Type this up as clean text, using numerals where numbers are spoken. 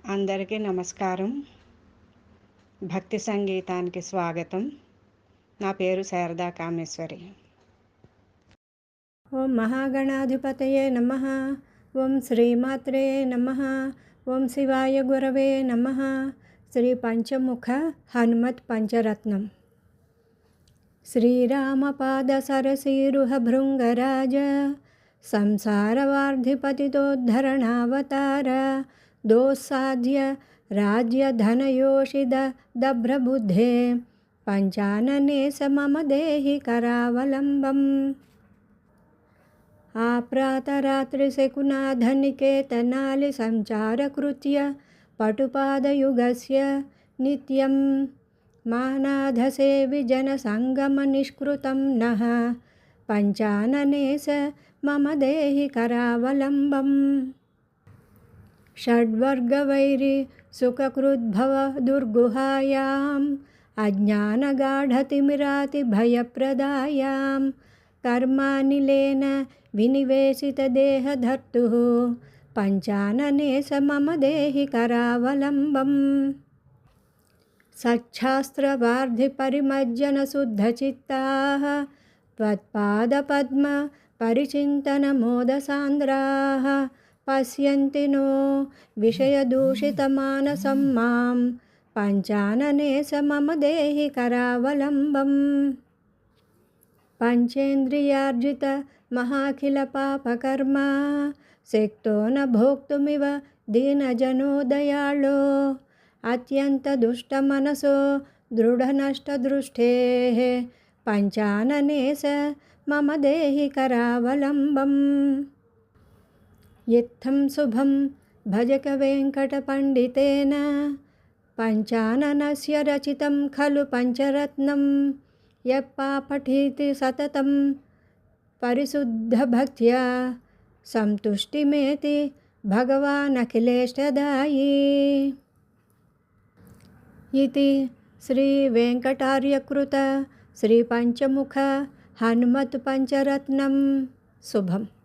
అందరికీ నమస్కారం. భక్తి సంగీతానికి స్వాగతం. నా పేరు శారదా కామేశ్వరి. ఓం మహాగణాధిపతయే నమః. ఓం శ్రీమాత్రే నమః. ఓం శివాయ గురవే నమః. శ్రీ పంచముఖ హనుమత్ పంచరత్నం. శ్రీరామపాద సరసీరుహ భృంగరాజ సంసారవార్ధిపతితోద్ధరణావతార దోస్సాధ్య రాజ్యధనయోషిద దభ్రబుద్ధే పంచాననే మమ దేహి కరావలంబం. ఆప్రాతరాత్రిశకునాధనికేతనాలి సంచారకృత్య పటుపాదయుగస్య నిత్యం మానాధసేవి జనసంగమనిష్కృతం నః పంచాననే మమ దేహి కరావలంబం. షడ్వర్గవైరి సుఖకృద్భవ దుర్గుహాయాం అజ్ఞానగాఢతిమిరాతిభయప్రదాయాం కర్మానిలేన వినివేశితదేహధర్తుః పంచాననే మమ దేహి కరావలంబం. సచ్ఛాస్త్రవార్ధిపరిమజ్జనశుద్ధచిత్తాః త్వత్పాదపద్మ పరిచింతనమోదసాంద్రాః పశ్యంతి నో విషయదూషితమానసం మాం పంచాననే మమ దేహి కరావలంబం. పంచేంద్రియార్జిత మహాఖిల పాపకర్మ శక్తో న భోక్తుమివ దీనజనో దయాళో అత్యంత దుష్టమనసో దృఢనష్టదృష్టేః పంచాననే మమ దేహి కరావలంబం. ఇత్థం శుభం భజక వెంకటపండితేన పంచాననస్య రచితం ఖలు పంచరత్నం యః సతతం పరిశుద్ధభక్త్యా సంతుష్టిమేతి భగవానఖిలేష్టదాయీ. इति श्रीवेङ्कटार्यकृत श्रीपञ्चमुख हनुमत् पंचरत्नं शुभम्.